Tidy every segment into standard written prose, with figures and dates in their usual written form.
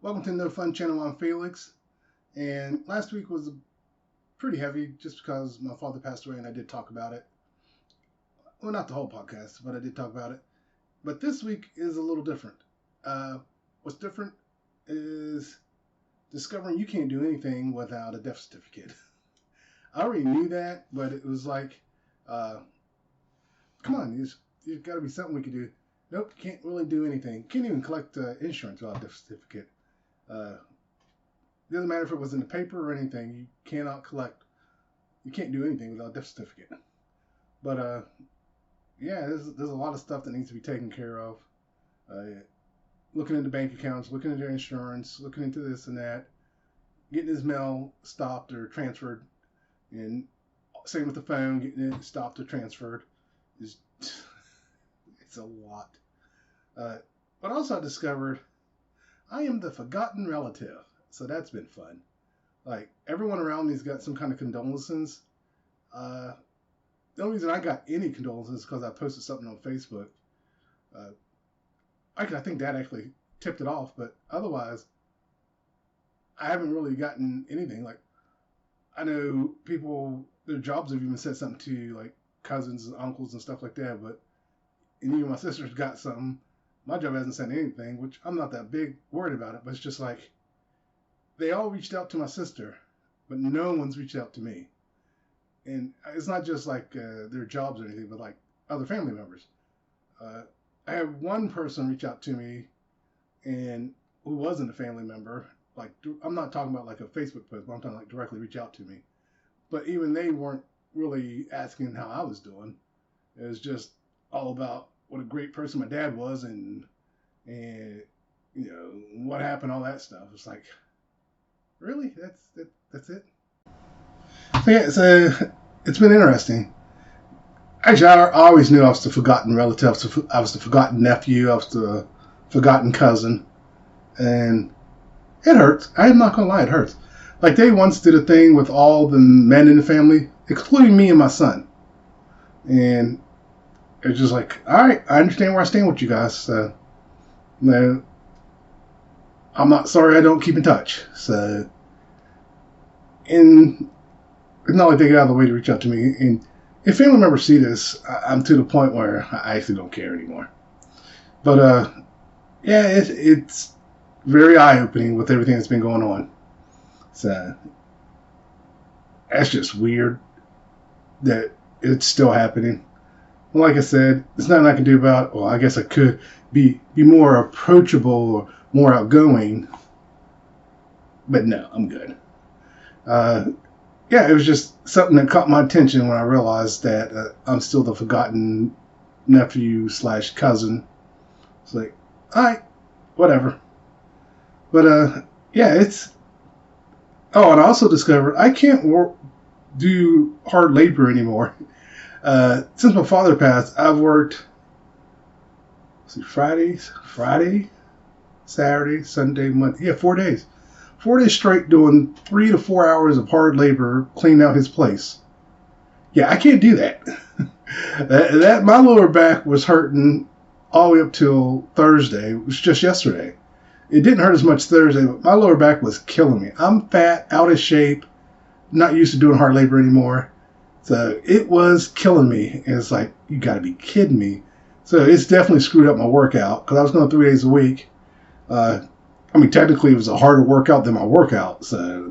Welcome to the No Fun Channel. I'm Felix, and last week was pretty heavy just because my father passed away and I did talk about it. Well, not the whole podcast, but I did talk about it. But this week is a little different. What's different is discovering you can't do anything without a death certificate. I already knew that, but it was like, come on, there's got to be something we can do. Nope, can't really do anything. Can't even collect insurance without a death certificate. It doesn't matter if it was in the paper or anything. You cannot collect. You can't do anything without a death certificate. But yeah, there's a lot of stuff that needs to be taken care of. Looking into bank accounts, looking into insurance, looking into this and that, getting his mail stopped or transferred, and same with the phone, getting it stopped or transferred. It's a lot. But also I discovered I am the forgotten relative. So that's been fun. Like, everyone around me's got some kind of condolences. The only reason I got any condolences is because I posted something on Facebook. I think that actually tipped it off, but otherwise, I haven't really gotten anything. Like, I know people, their jobs have even said something to, like, cousins and uncles and stuff like that, but even my sister's got something. My job hasn't said anything, which I'm not that big worried about it, but it's just like, they all reached out to my sister, but no one's reached out to me. And it's not just like their jobs or anything, but like other family members. I had one person reach out to me, and who wasn't a family member. Like, I'm not talking about like a Facebook post, but I'm talking like directly reach out to me. But even they weren't really asking how I was doing. It was just all about what a great person my dad was, and you know what happened, all that stuff. It's like, really? That's it? So yeah, it's been interesting. Actually, I always knew I was the forgotten relative. I was the forgotten nephew. I was the forgotten cousin. And it hurts. I am not going to lie, it hurts. Like, they once did a thing with all the men in the family, excluding me and my son. And it's just like, all right, I understand where I stand with you guys. So, no, I'm not sorry I don't keep in touch. So, and it's not like they get out of the way to reach out to me. And if family members see this, I'm to the point where I actually don't care anymore. But yeah, it's very eye-opening with everything that's been going on. So that's just weird that it's still happening. Like I said, there's nothing I can do about it. Well, I guess I could be more approachable or more outgoing. But no, I'm good. Yeah, it was just something that caught my attention when I realized that I'm still the forgotten nephew / cousin. It's like, all right, whatever. But yeah, it's. Oh, and I also discovered I can't do hard labor anymore. Since my father passed, I've worked. Friday, Saturday, Sunday, Monday. Yeah, 4 days. 4 days straight doing 3 to 4 hours of hard labor cleaning out his place. Yeah, I can't do that. that my lower back was hurting all the way up till Thursday. It was just yesterday. It didn't hurt as much Thursday, but my lower back was killing me. I'm fat, out of shape, not used to doing hard labor anymore. So it was killing me. And it's like, you got to be kidding me. So it's definitely screwed up my workout because I was going 3 days a week. I mean, technically, it was a harder workout than my workout, so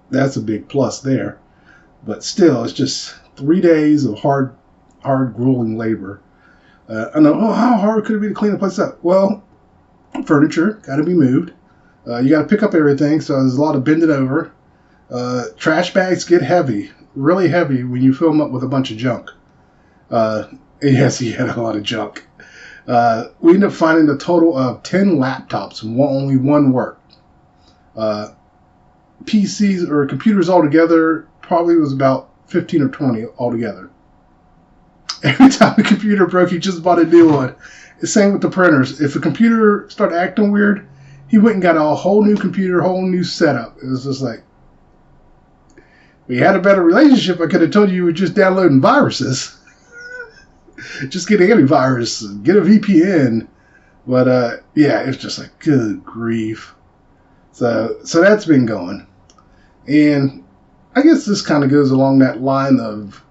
that's a big plus there. But still, it's just 3 days of hard, grueling labor. I know, how hard could it be to clean the place up? Well, furniture got to be moved. You got to pick up everything, so there's a lot of bending over. Trash bags get heavy, really heavy when you fill them up with a bunch of junk. Yes, he had a lot of junk. We ended up finding a total of 10 laptops and only one worked. PCs or computers altogether probably was about 15 or 20 altogether. Every time a computer broke, he just bought a new one. The same with the printers. If a computer started acting weird, he went and got a whole new computer, whole new setup. It was just like, we had a better relationship. I could have told you were just downloading viruses. Just get antivirus, get a VPN. But yeah, it's just like, good grief. So that's been going, and I guess this kind of goes along that line of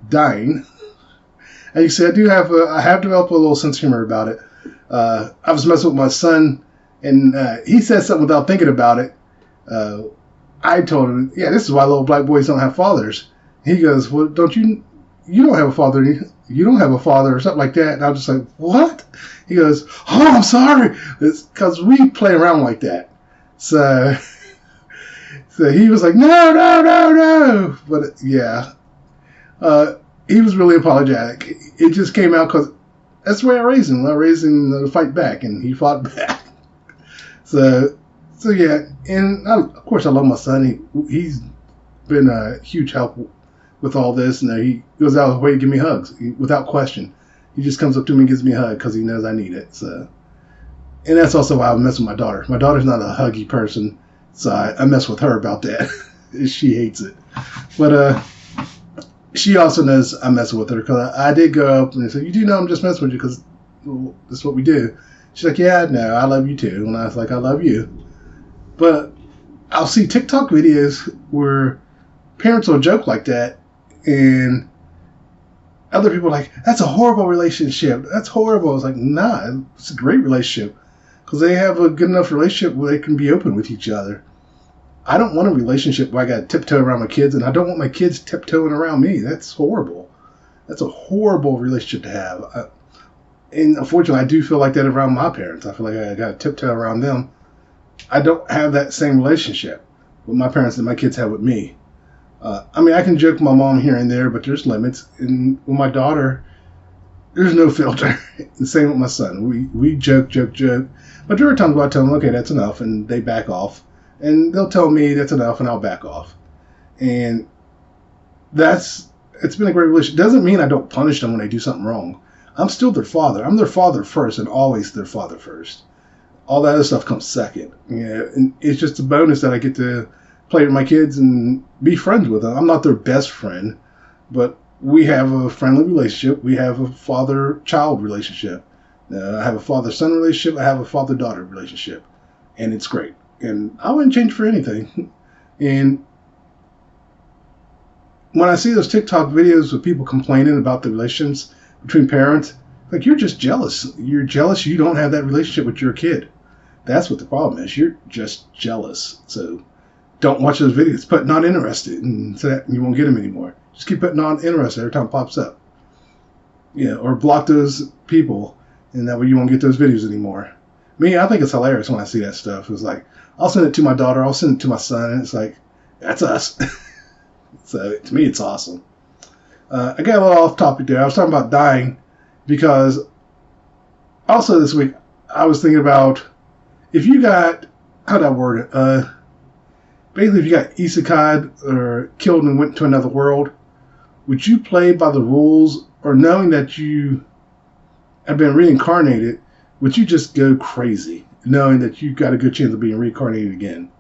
dying. As you said, I have developed a little sense of humor about it. I was messing with my son, and he said something without thinking about it. I told him, "Yeah, this is why little black boys don't have fathers." He goes, "Well, you don't have a father? You don't have a father or something like that?" And I was just like, "What?" He goes, "Oh, I'm sorry." It's because we play around like that. So he was like, "No, no, no, no." But yeah, he was really apologetic. It just came out because that's the way I raised him. I raised him to fight back, and he fought back. So yeah, and of course I love my son. He's been a huge help with all this, and he goes out of his way to give me hugs without question. He just comes up to me and gives me a hug because he knows I need it. So, and that's also why I mess with my daughter. My daughter's not a huggy person, so I mess with her about that. She hates it, but she also knows I'm messing with her because I did go up and say, "You do know I'm just messing with you because that's what we do." She's like, "Yeah, no, I love you too," and I was like, "I love you," but I'll see TikTok videos where parents will joke like that, and other people are like, "That's a horrible relationship. That's horrible." I was like, "Nah, it's a great relationship because they have a good enough relationship where they can be open with each other." I don't want a relationship where I got to tiptoe around my kids, and I don't want my kids tiptoeing around me. That's horrible. That's a horrible relationship to have. And unfortunately, I do feel like that around my parents. I feel like I got to tiptoe around them. I don't have that same relationship with my parents that my kids have with me. I mean, I can joke with my mom here and there, but there's limits. And with my daughter, there's no filter. The same with my son. We joke. But there are times where I tell them, "Okay, that's enough," and they back off. And they'll tell me that's enough, and I'll back off. And it's been a great relationship. Doesn't mean I don't punish them when they do something wrong. I'm still their father. I'm their father first, and always their father first. All that other stuff comes second. Yeah, and it's just a bonus that I get to play with my kids and be friends with them. I'm not their best friend, but we have a friendly relationship. We have a father-child relationship. I have a father-son relationship. I have a father-daughter relationship, and it's great. And I wouldn't change for anything. And when I see those TikTok videos of people complaining about the relations between parents, like, you're just jealous. You're jealous you don't have that relationship with your kid. That's what the problem is. You're just jealous. So don't watch those videos. Put not interested, and so that you won't get them anymore. Just keep putting not interested every time it pops up. Yeah, or block those people, and that way you won't get those videos anymore. Me, I think it's hilarious when I see that stuff. It's like, I'll send it to my daughter. I'll send it to my son. And it's like, that's us. So to me, it's awesome. I got a little off topic there. I was talking about dying because also this week I was thinking about if you got, how'd I word it? Basically, if you got isekai or killed and went to another world, would you play by the rules, or knowing that you have been reincarnated, would you just go crazy, knowing that you've got a good chance of being reincarnated again?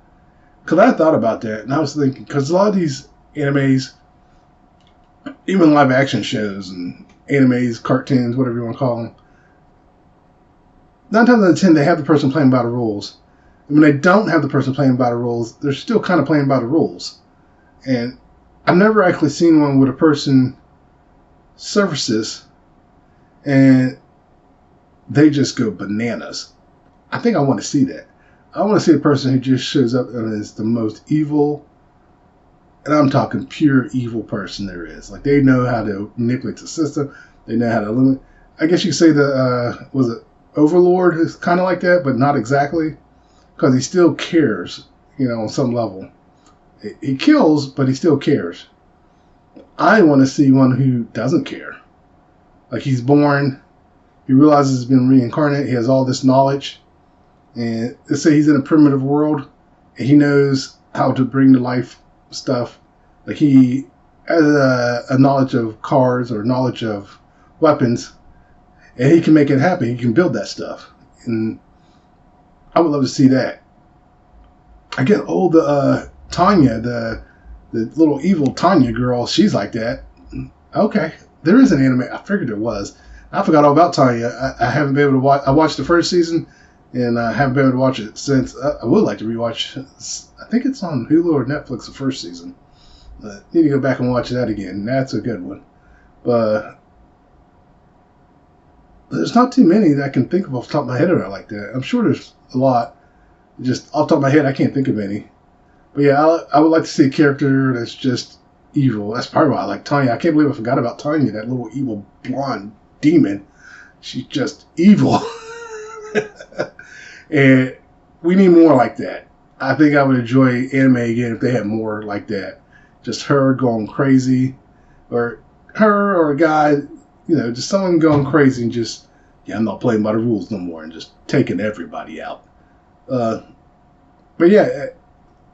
Because I thought about that, and I was thinking, because a lot of these animes, even live action shows and animes, cartoons, whatever you want to call them, 9 times out of 10, they have the person playing by the rules. And when they don't have the person playing by the rules, they're still kind of playing by the rules. And I've never actually seen one with a person surfaces and they just go bananas. I think I want to see that. I want to see a person who just shows up and is the most evil, and I'm talking pure evil person there is. Like, they know how to manipulate the system. They know how to limit. I guess you could say was it Overlord is kind of like that, but not exactly, because he still cares, on some level. He kills, but he still cares. I want to see one who doesn't care. Like, he's born, he realizes he's been reincarnated, he has all this knowledge, and let's say he's in a primitive world, and he knows how to bring to life stuff. Like, he has a knowledge of cars or knowledge of weapons, and he can make it happen. He can build that stuff. And I would love to see that. I get Tanya, the little evil Tanya girl, she's like that. Okay, there is an anime. I figured there was. I forgot all about Tanya. I haven't been able to watch. I watched the first season, and I haven't been able to watch it since. I would like to rewatch. I think it's on Hulu or Netflix, the first season. Need to go back and watch that again. That's a good one. But there's not too many that I can think of off the top of my head that I like that. I'm sure there's a lot. Just off the top of my head, I can't think of any. But yeah, I would like to see a character that's just evil. That's probably why I like Tanya. I can't believe I forgot about Tanya, that little evil blonde demon. She's just evil. And we need more like that. I think I would enjoy anime again if they had more like that. Just her going crazy, or her or a guy, just someone going crazy and just, yeah, I'm not playing by the rules no more, and just taking everybody out. But yeah,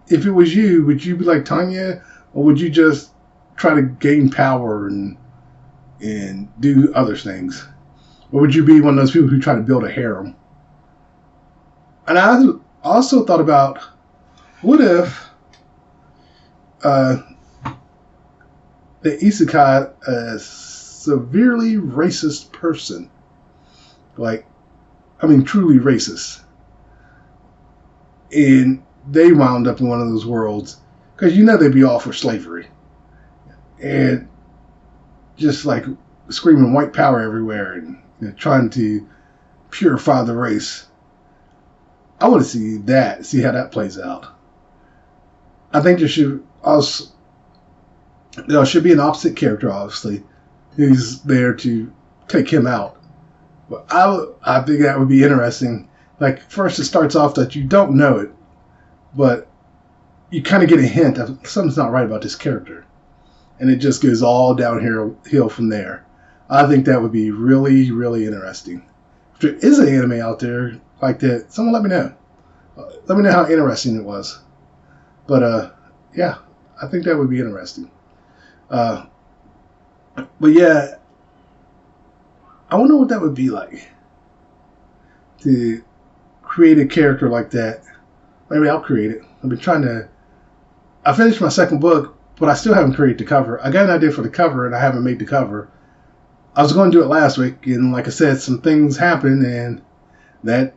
if it was you, would you be like Tanya, or would you just try to gain power and do other things? Or would you be one of those people who try to build a harem? And I also thought about, what if the isekai, a severely racist person, truly racist, and they wound up in one of those worlds, because they'd be all for slavery, and just like screaming white power everywhere and trying to purify the race. I want to see how that plays out. I think there should be an opposite character, obviously, who's there to take him out. But I think that would be interesting. Like, first it starts off that you don't know it, but you kind of get a hint of something's not right about this character. And it just goes all downhill from there. I think that would be really, really interesting. If there is an anime out there like that, someone let me know. Let me know how interesting it was. But, yeah, I think that would be interesting. But yeah, I wonder what that would be like to create a character like that. Maybe I'll create it. I finished my second book, but I still haven't created the cover. I got an idea for the cover, and I haven't made the cover. I was going to do it last week, and like I said, some things happened, and that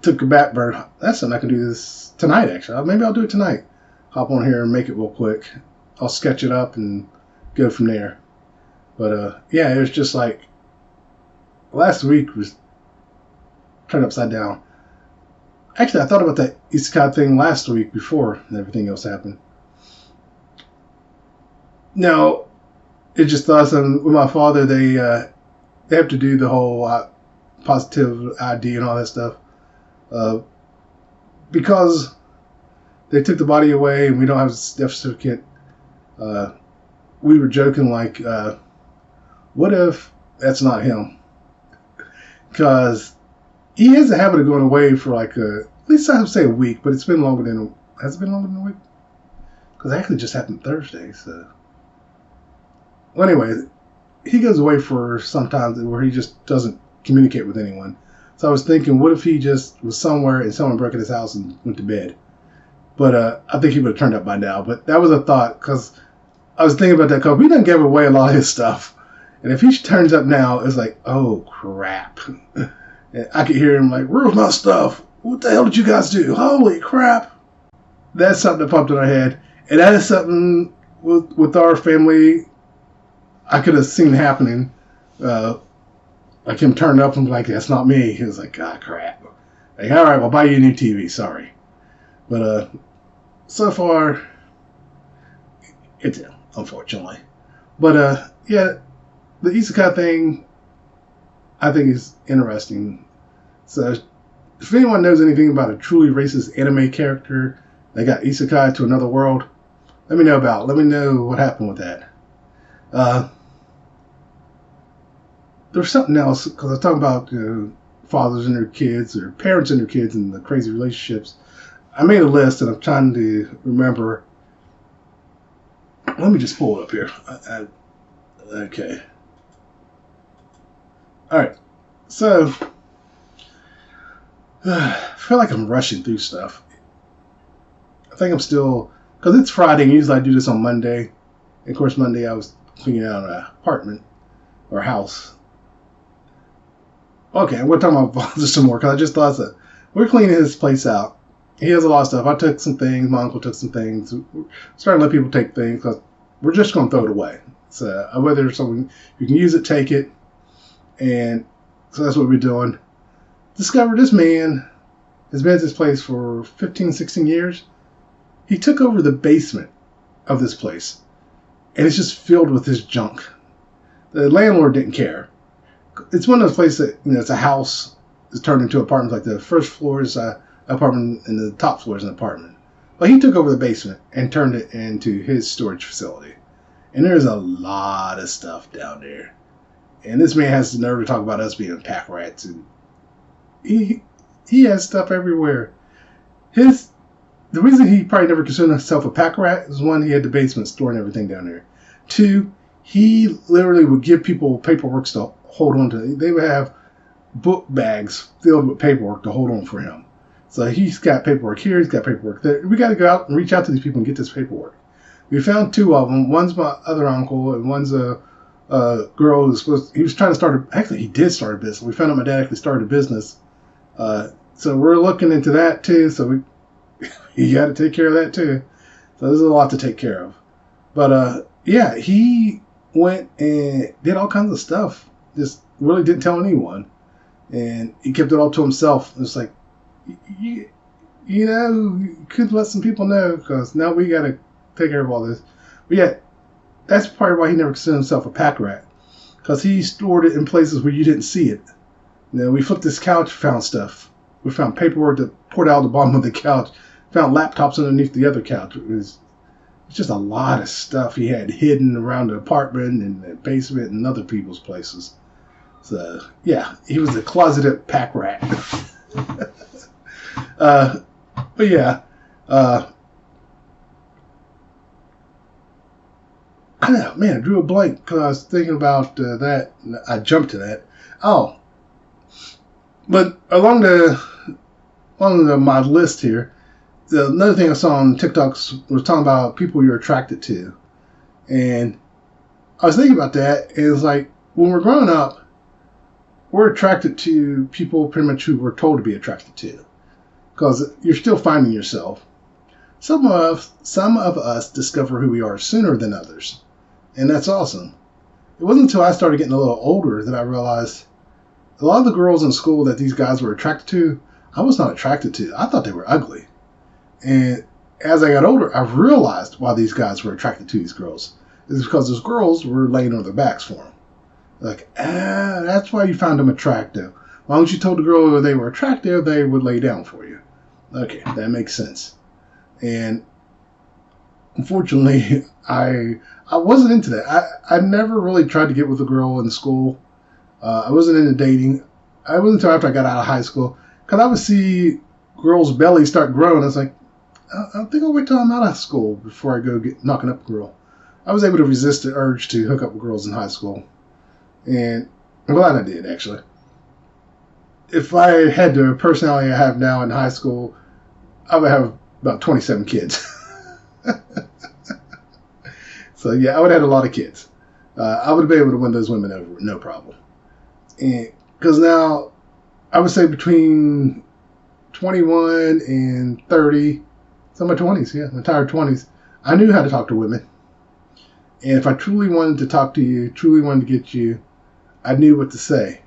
took a back burner. That's something I can do this tonight, actually. Maybe I'll do it tonight. Hop on here and make it real quick. I'll sketch it up and go from there. But, yeah, it was just like, last week was turned upside down. Actually, I thought about that isekai thing last week before everything else happened. No, it just thought with my father, they have to do the whole positive ID and all that stuff. Because they took the body away and we don't have a death certificate. We were joking like, what if that's not him? Because he has a habit of going away for like at least I would say a week, but it's been longer than has it been longer than a week? Because it actually just happened Thursday. So, well, anyway, he goes away for sometimes where he just doesn't communicate with anyone. So I was thinking, what if he just was somewhere and someone broke in his house and went to bed? But I think he would have turned up by now. But that was a thought, because I was thinking about that, because we done gave away a lot of his stuff. And if he turns up now, it's like, oh, crap. And I could hear him like, where's my stuff? What the hell did you guys do? Holy crap. That's something that popped in our head. And that is something with our family I could have seen happening. Like him turning up and like, that's not me. He was like, ah, crap. Like, all right, I'll buy you a new TV. Sorry. But so far, it's him, unfortunately. But yeah, the isekai thing, I think is interesting. So if anyone knows anything about a truly racist anime character that got isekai to another world, let me know about it. Let me know what happened with that. There's something else, because I was talking about fathers and their kids, or parents and their kids, and the crazy relationships. I made a list, and I'm trying to remember. Let me just pull it up here. Okay. All right. So, I feel like I'm rushing through stuff. I think I'm still, because it's Friday, and usually I do this on Monday. And of course, Monday I was cleaning out an apartment or house. Okay, I'm going to talk about fathers some more, because I just thought that we're cleaning his place out. He has a lot of stuff. I took some things. My uncle took some things. We're starting to let people take things because we're just going to throw it away. So whether something you can use it, take it. And so that's what we're doing. Discovered this man has been at this place for 15, 16 years. He took over the basement of this place. And it's just filled with his junk. The landlord didn't care. It's one of those places that, it's a house. It's turned into apartments. Like the first floor is an apartment and the top floor is an apartment. But he took over the basement and turned it into his storage facility. And there's a lot of stuff down there. And this man has the nerve to talk about us being pack rats. And he has stuff everywhere. The reason he probably never considered himself a pack rat is, one, he had the basement storing everything down there. Two, he literally would give people paperwork to hold on to. They would have book bags filled with paperwork to hold on for him. So he's got paperwork here, he's got paperwork there. We got to go out and reach out to these people and get this paperwork. We found two of them. One's my other uncle, and one's a girl he was trying to start actually he did start a business. We found out my dad actually started a business. So we're looking into that too. So you got to take care of that too. So there's a lot to take care of. But yeah, he went and did all kinds of stuff. Just really didn't tell anyone. And he kept it all to himself. It's like, you could let some people know, because now we got to take care of all this. But yeah, that's part of why he never considered himself a pack rat, because he stored it in places where you didn't see it. We flipped this couch, found stuff. We found paperwork that poured out the bottom of the couch. Found laptops underneath the other couch. It's just a lot of stuff he had hidden around the apartment and the basement and other people's places. So yeah, he was a closeted pack rat. But yeah, I know, man, I drew a blank because I was thinking about that. I jumped to that. Oh, but along my list here, another thing I saw on TikToks was talking about people you're attracted to, and I was thinking about that. And it's like, when we're growing up, we're attracted to people pretty much who we're told to be attracted to, because you're still finding yourself. Some of us discover who we are sooner than others, and that's awesome. It wasn't until I started getting a little older that I realized a lot of the girls in school that these guys were attracted to, I was not attracted to. I thought they were ugly. And as I got older, I realized why these guys were attracted to these girls. It's because those girls were laying on their backs for them. Like, that's why you found them attractive. As long as you told the girl they were attractive, they would lay down for you. Okay, that makes sense. And unfortunately, I wasn't into that. I never really tried to get with a girl in school. I wasn't into dating. I wasn't until after I got out of high school, because I would see girls' bellies start growing. I was like, I think I'll wait till I'm out of school before I go get knocking up a girl. I was able to resist the urge to hook up with girls in high school. And I'm glad I did, actually. If I had the personality I have now in high school, I would have about 27 kids. So yeah, I would have had a lot of kids. I would have been able to win those women over, no problem. And because now, I would say between 21 and 30, so my 20s, yeah, my entire 20s, I knew how to talk to women. And if I truly wanted to talk to you, truly wanted to get you, I knew what to say.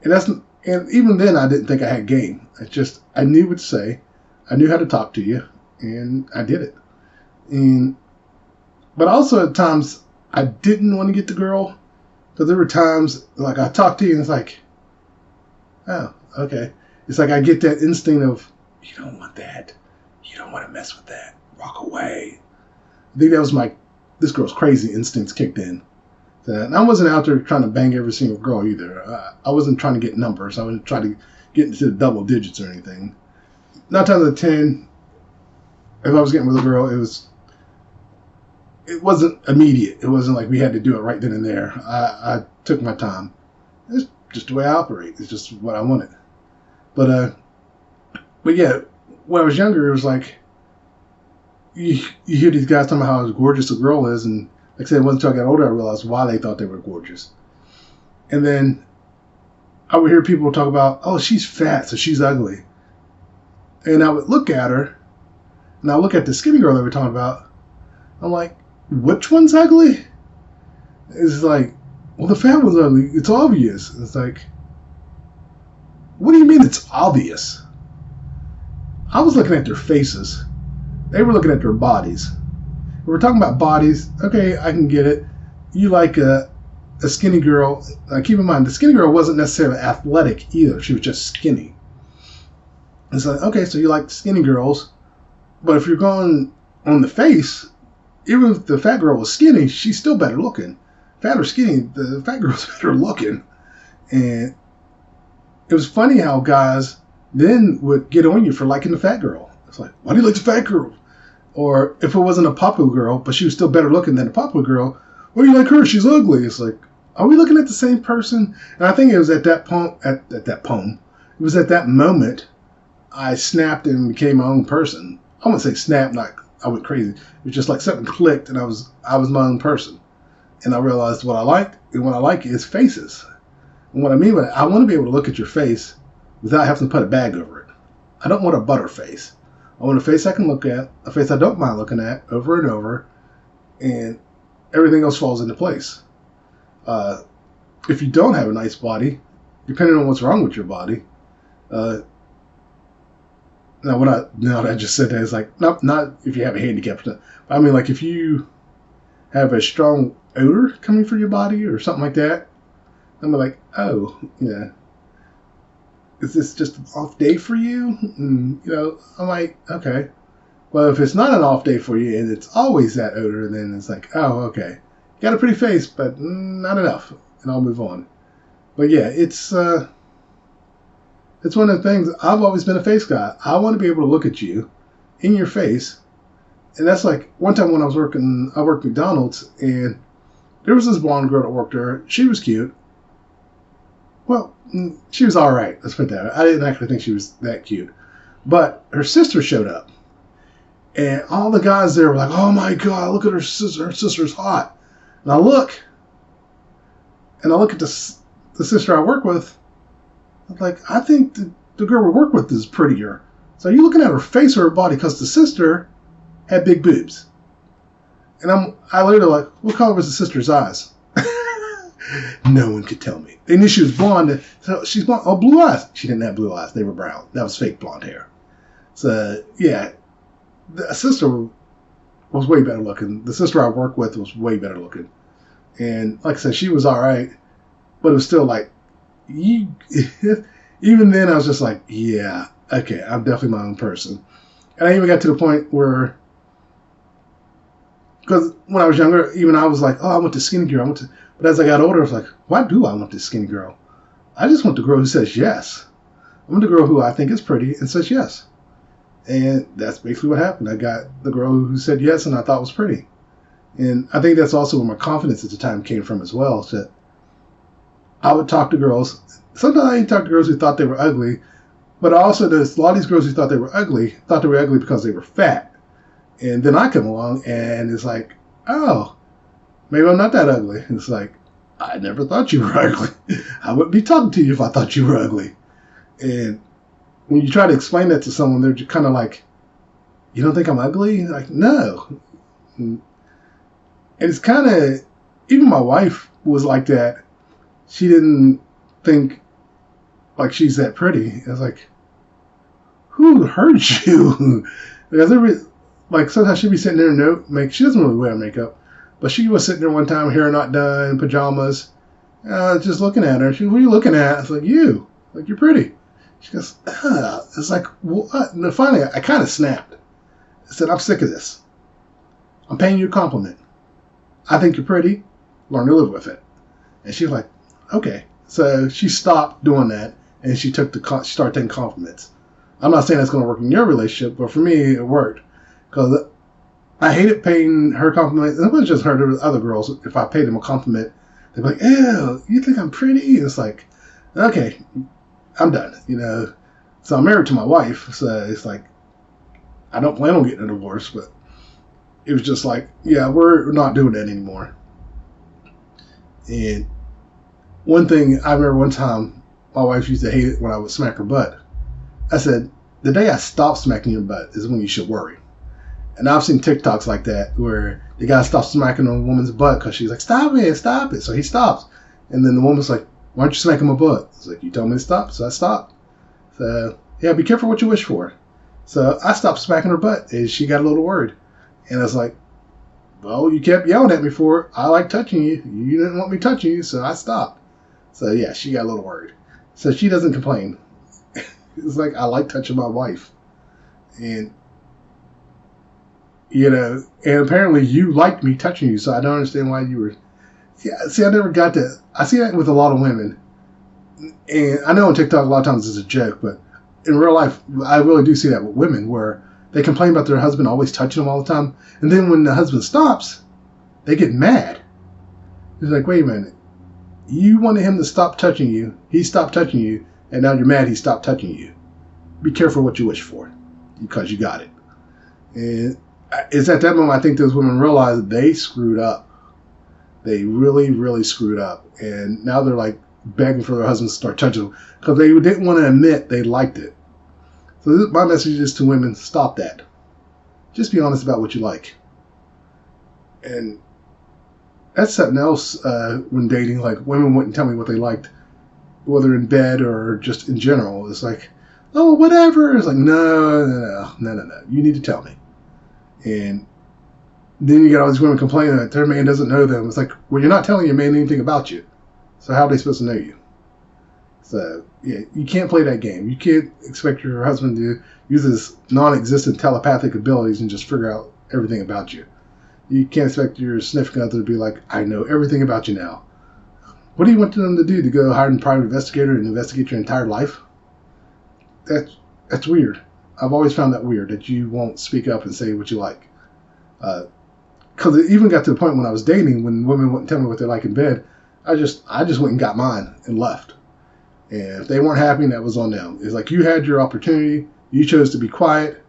And even then, I didn't think I had game. I knew what to say. I knew how to talk to you, and I did it. But also at times, I didn't want to get the girl, because there were times, like, I talked to you, and it's like, oh, okay. It's like I get that instinct of, you don't want that. You don't want to mess with that. Walk away. I think that was this girl's crazy instincts kicked in. And I wasn't out there trying to bang every single girl either. I wasn't trying to get numbers. I wasn't trying to get into the double digits or anything. 9 times out of 10, if I was getting with a girl, it wasn't immediate. It wasn't like we had to do it right then and there. I took my time. It's just the way I operate. It's just what I wanted. But yeah, when I was younger, it was like, you hear these guys talking about how gorgeous a girl is, and like I said, it wasn't until I got older I realized why they thought they were gorgeous. And then I would hear people talk about, oh, she's fat, so she's ugly. And I would look at her, and I look at the skinny girl that we're talking about. I'm like, which one's ugly? It's like, well, the fat one's ugly. It's obvious. It's like, what do you mean it's obvious? I was looking at their faces. They were looking at their bodies. We're talking about bodies. Okay, I can get it. You like a skinny girl. Keep in mind, the skinny girl wasn't necessarily athletic either. She was just skinny. It's like, okay, so you like skinny girls. But if you're going on the face, even if the fat girl was skinny, she's still better looking. Fat or skinny, the fat girl's better looking. And it was funny how guys then would get on you for liking the fat girl. It's like, why do you like the fat girl? Or if it wasn't a popular girl, but she was still better looking than a popular girl, why do you like her? She's ugly. It's like, are we looking at the same person? And I think it was at that it was at that moment I snapped and became my own person. I wouldn't say snap, like I went crazy. It was just like something clicked, and I was my own person. And I realized what I liked, and what I like is faces. And what I mean by that, I want to be able to look at your face without having to put a bag over it. I don't want a butter face. I want a face I can look at, a face I don't mind looking at over and over, and everything else falls into place. If you don't have a nice body, depending on what's wrong with your body, now that I just said that, it's like, not if you have a handicap, but I mean like if you have a strong odor coming from your body or something like that, I'm like, oh, yeah. Is this just an off day for you? And, I'm like, okay. Well, if it's not an off day for you and it's always that odor, then it's like, oh, okay. You got a pretty face, but not enough. And I'll move on. But yeah, it's one of the things. I've always been a face guy. I want to be able to look at you in your face. And that's like one time when I worked McDonald's, and there was this blonde girl that worked there. She was cute. Well, she was all right. Let's put it that way. I didn't actually think she was that cute. But her sister showed up. And all the guys there were like, oh my God, look at her sister. Her sister's hot. And I look at the sister I work with. I'm like, I think the girl we work with is prettier. So are you looking at her face or her body? Because the sister had big boobs. And I literally like, what color was the sister's eyes? No one could tell me. They knew she was blonde. So she's blonde. Oh, blue eyes. She didn't have blue eyes. They were brown. That was fake blonde hair. So, yeah. The sister was way better looking. The sister I worked with was way better looking. And like I said, she was all right. But it was still like, even then I was just like, yeah, okay, I'm definitely my own person. And I even got to the point where, because when I was younger, even I was like, oh, I want the skinny girl. But as I got older, I was like, why do I want this skinny girl? I just want the girl who says yes. I want the girl who I think is pretty and says yes. And that's basically what happened. I got the girl who said yes and I thought was pretty. And I think that's also where my confidence at the time came from as well. So I would talk to girls. Sometimes I didn't talk to girls who thought they were ugly. But also there's a lot of these girls who thought they were ugly because they were fat. And then I come along and it's like, oh, maybe I'm not that ugly. It's like, I never thought you were ugly. I wouldn't be talking to you if I thought you were ugly. And when you try to explain that to someone, they're just kind of like, you don't think I'm ugly? Like, no. And it's kind of, even my wife was like that. She didn't think like she's that pretty. I was like, who hurt you? Because sometimes she'd be sitting there she doesn't really wear makeup. But she was sitting there one time, hair not done, pajamas, just looking at her. She goes, what are you looking at? I was like, you. Like, you're pretty. She goes, It's like, what? And then finally, I kind of snapped. I said, I'm sick of this. I'm paying you a compliment. I think you're pretty. Learn to live with it. And she was like, okay. So she stopped doing that, and she started taking compliments. I'm not saying that's going to work in your relationship, but for me, it worked. Because I hated paying her compliments. And it wasn't just her, there was other girls. If I paid them a compliment, they'd be like, ew, you think I'm pretty? And it's like, okay, I'm done, So I'm married to my wife, so it's like, I don't plan on getting a divorce, but it was just like, yeah, we're not doing that anymore. And one thing, I remember one time, my wife used to hate it when I would smack her butt. I said, the day I stop smacking your butt is when you should worry. And I've seen TikToks like that where the guy stops smacking a woman's butt because she's like, stop it, stop it. So he stops. And then the woman's like, why aren't you smacking my butt? It's like, you told me to stop, so I stopped. So, yeah, be careful what you wish for. So I stopped smacking her butt, and she got a little worried. And I was like, well, you kept yelling at me for it. I like touching you. You didn't want me touching you, so I stopped. So, yeah, she got a little worried. So she doesn't complain. It's like, I like touching my wife. And, you know, and apparently you liked me touching you, so I don't understand why you were... See, I never got that. I see that with a lot of women. And I know on TikTok a lot of times it's a joke, but in real life, I really do see that with women where they complain about their husband always touching them all the time. And then when the husband stops, they get mad. It's like, wait a minute. You wanted him to stop touching you. He stopped touching you. And now you're mad he stopped touching you. Be careful what you wish for, because you got it. And it's at that moment I think those women realize they screwed up. They really, really screwed up. And now they're like begging for their husbands to start touching them because they didn't want to admit they liked it. So my message is to women, stop that. Just be honest about what you like. And that's something else when dating. Like, women wouldn't tell me what they liked, whether in bed or just in general. It's like, oh, whatever. It's like, no. You need to tell me. And then you get all these women complaining that their man doesn't know them. It's like, well, you're not telling your man anything about you. So how are they supposed to know you? So, yeah, you can't play that game. You can't expect your husband to use his non-existent telepathic abilities and just figure out everything about you. You can't expect your significant other to be like, I know everything about you now. What do you want them to do? To go hire a private investigator and investigate your entire life? That's weird. I've always found that weird, that you won't speak up and say what you like. Because it even got to the point when I was dating, when women wouldn't tell me what they like in bed, I just went and got mine and left. And if they weren't happy, that was on them. It's like, you had your opportunity. You chose to be quiet.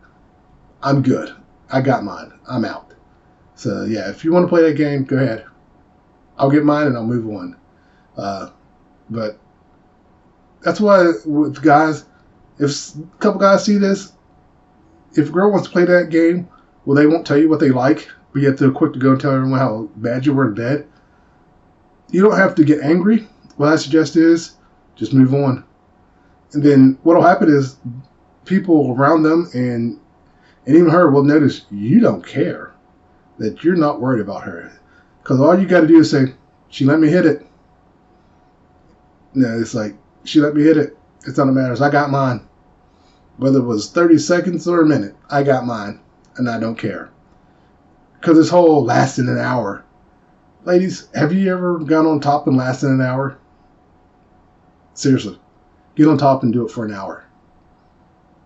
I'm good. I got mine. I'm out. So, yeah, if you want to play that game, go ahead. I'll get mine and I'll move on. But that's why with guys, if a couple guys see this, if a girl wants to play that game, well, they won't tell you what they like, but yet they're quick to go and tell everyone how bad you were in bed. You don't have to get angry. What I suggest is just move on. And then what will happen is people around them and even her will notice you don't care, that you're not worried about her. Because all you got to do is say, she let me hit it. No, it's like, she let me hit it. It's not a matter. I got mine. Whether it was 30 seconds or a minute, I got mine. And I don't care. Because this whole lasting an hour. Ladies, have you ever gone on top and lasted an hour? Seriously. Get on top and do it for an hour.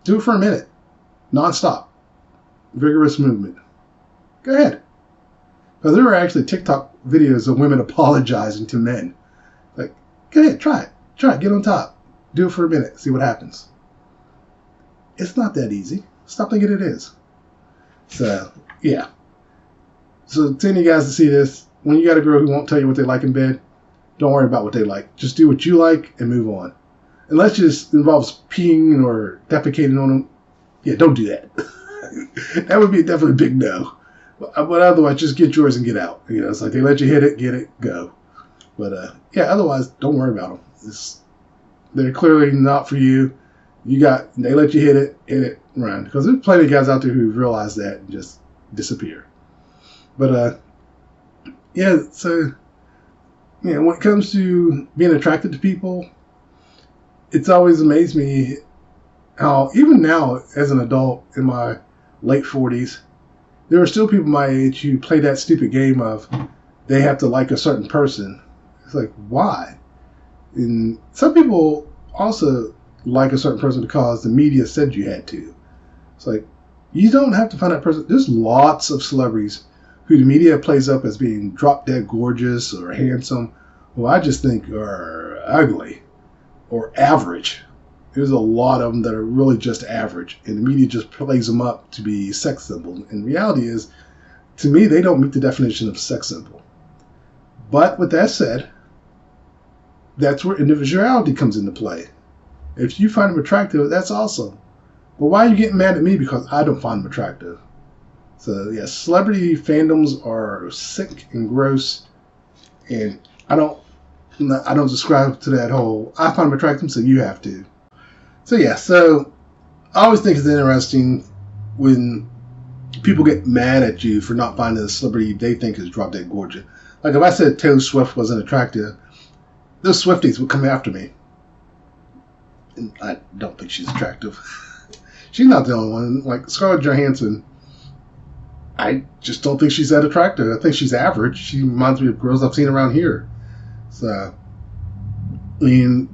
Do it for a minute. Non-stop. Vigorous movement. Go ahead. Because there are actually TikTok videos of women apologizing to men. Like, go ahead, try it. Try it. Get on top. Do it for a minute. See what happens. It's not that easy. Stop thinking it is. So, yeah. So, to any guys to see this, when you got a girl who won't tell you what they like in bed, don't worry about what they like. Just do what you like and move on. Unless it just involves peeing or defecating on them, yeah, don't do that. That would be definitely a big no. But otherwise, just get yours and get out. You know, it's like they let you hit it, get it, go. But yeah, otherwise, don't worry about them. They're clearly not for you. They let you hit it, run. Because there's plenty of guys out there who realize that and just disappear. But yeah, so yeah, when it comes to being attracted to people, it's always amazed me how even now as an adult in my late 40s, there are still people my age who play that stupid game of they have to like a certain person. It's like, why? And some people also like a certain person because the media said you had to. It's like, you don't have to find that person. There's lots of celebrities who the media plays up as being drop dead gorgeous or handsome, who I just think are ugly or average. There's a lot of them that are really just average, and the media just plays them up to be sex symbols. And the reality is, to me, they don't meet the definition of sex symbol. But with that said, that's where individuality comes into play. If you find them attractive, that's awesome. But why are you getting mad at me because I don't find them attractive? So yeah, celebrity fandoms are sick and gross, and I don't subscribe to that whole I find them attractive, so you have to. So yeah, so I always think it's interesting when people get mad at you for not finding a celebrity they think is drop dead gorgeous. Like if I said Taylor Swift wasn't attractive, those Swifties would come after me. And I don't think she's attractive. She's not the only one. Like Scarlett Johansson, I just don't think she's that attractive. I think she's average. She reminds me of girls I've seen around here. So, I mean,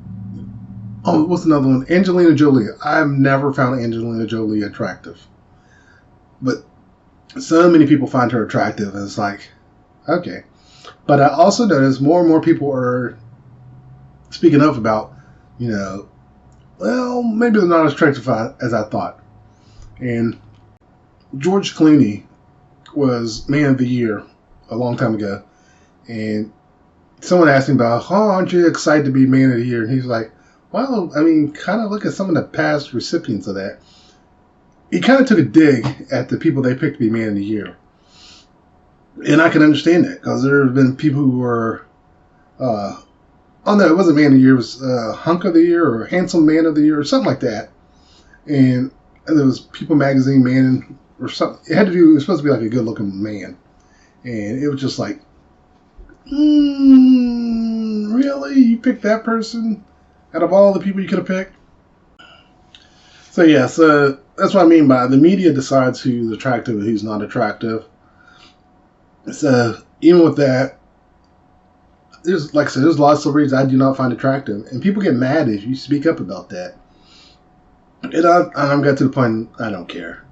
oh, what's another one? Angelina Jolie. I've never found Angelina Jolie attractive. But so many people find her attractive, and it's like, okay. But I also notice more and more people are speaking up about, well, maybe they're not as attractive as I thought. And George Clooney was Man of the Year a long time ago. And someone asked him about, aren't you excited to be Man of the Year? And he's like, well, I mean, kind of look at some of the past recipients of that. He kind of took a dig at the people they picked to be Man of the Year. And I can understand that, because there have been people who were, oh no, it wasn't Man of the Year, it was Hunk of the Year or Handsome Man of the Year or something like that. And there was People Magazine Man or something. It was supposed to be like a good looking man. And it was just like, really? You picked that person out of all the people you could have picked? So yeah, so that's what I mean by the media decides who's attractive and who's not attractive. So even with that, there's, like I said, there's a lot of celebrities I do not find attractive, and people get mad if you speak up about that. And I'm got to the point I don't care.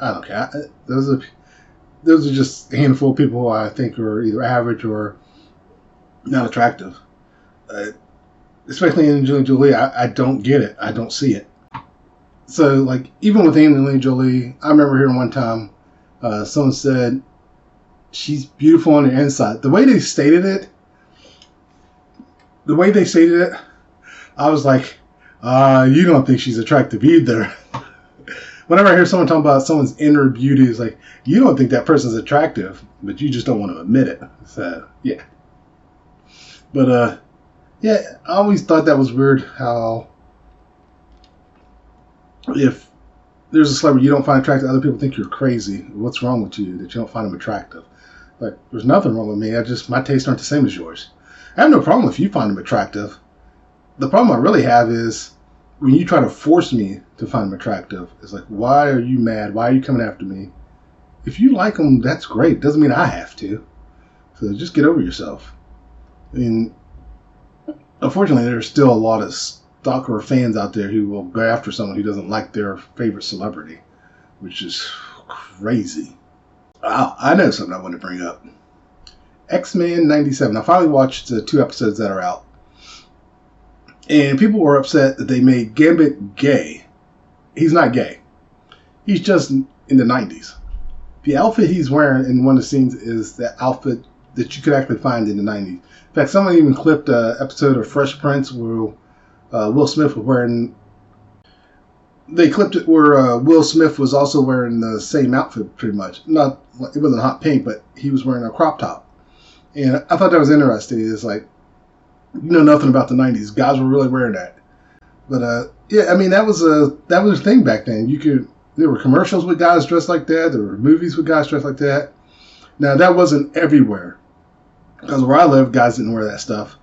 I don't care. Those are just a handful of people who I think are either average or not attractive. Especially Angelina Jolie, I don't get it. I don't see it. So, like, even with Angelina Jolie, I remember hearing one time someone said she's beautiful on the inside. The way they stated it, I was like, you don't think she's attractive either. Whenever I hear someone talking about someone's inner beauty, it's like, you don't think that person's attractive, but you just don't want to admit it. So, yeah. But, yeah, I always thought that was weird how if there's a celebrity you don't find attractive, other people think you're crazy. What's wrong with you that you don't find them attractive? Like, there's nothing wrong with me. My tastes aren't the same as yours. I have no problem if you find them attractive. The problem I really have is when you try to force me to find them attractive. It's like, why are you mad? Why are you coming after me? If you like them, that's great. Doesn't mean I have to. So just get over yourself. I mean, unfortunately, there's still a lot of stalker fans out there who will go after someone who doesn't like their favorite celebrity, which is crazy. I know something I want to bring up. X-Men 97. I finally watched the 2 episodes that are out. And people were upset that they made Gambit gay. He's not gay. He's just in the 90s. The outfit he's wearing in one of the scenes is the outfit that you could actually find in the 90s. In fact, someone even clipped an episode of Fresh Prince where Will Smith was wearing... They clipped it where Will Smith was also wearing the same outfit, pretty much. It wasn't hot pink, but he was wearing a crop top. And I thought that was interesting. It's like, you know nothing about the 90s. Guys were really wearing that. But, yeah, I mean, that was a thing back then. There were commercials with guys dressed like that. There were movies with guys dressed like that. Now, that wasn't everywhere. Because where I live, guys didn't wear that stuff.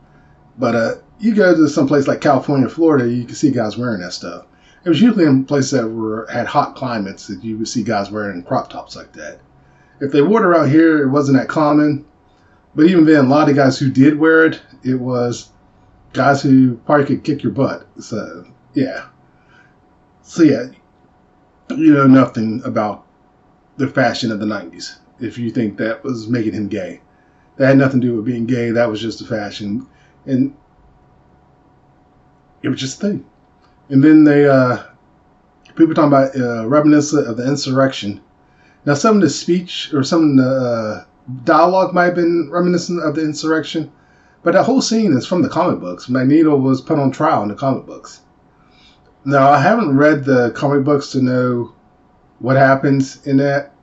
But you go to some place like California, Florida, you can see guys wearing that stuff. It was usually in places that had hot climates that you would see guys wearing crop tops like that. If they wore it around here, it wasn't that common. But even then, a lot of guys who did wear it, it was guys who probably could kick your butt. So, yeah. So, yeah, you know nothing about the fashion of the 90s if you think that was making him gay. That had nothing to do with being gay. That was just the fashion. And it was just a thing. And then people talking about reminiscent of the insurrection. Now, some of the speech or some of the dialogue might have been reminiscent of the insurrection, but that whole scene is from the comic books. Magneto was put on trial in the comic books. Now, I haven't read the comic books to know what happens in that,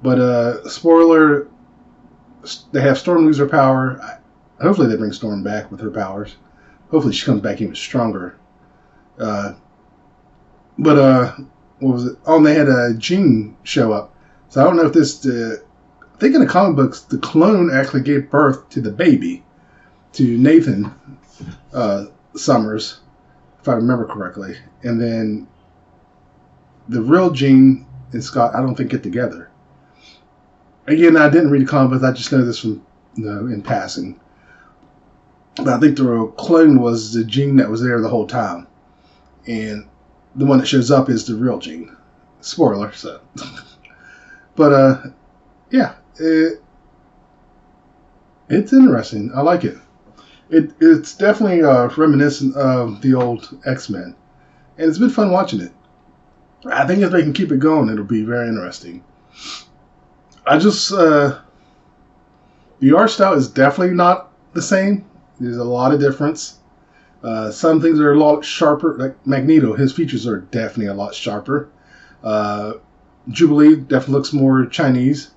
but spoiler: they have Storm lose her power. Hopefully, they bring Storm back with her powers. Hopefully, she comes back even stronger. Uh, but what was it? Oh, and they had Jean show up. So I don't know if this. I think in the comic books, the clone actually gave birth to the baby, to Nathan Summers, if I remember correctly. And then the real Jean and Scott, I don't think, get together. Again, I didn't read the comic books. I just know this from in passing. But I think the clone was the Jean that was there the whole time, and the one that shows up is the real Jean. Spoiler. So, but yeah, it's interesting. I like it. It's definitely reminiscent of the old X-Men, and it's been fun watching it. I think if they can keep it going, it'll be very interesting. I just the art style is definitely not the same. There's a lot of difference. Some things are a lot sharper. Like Magneto, his features are definitely a lot sharper. Jubilee definitely looks more Chinese.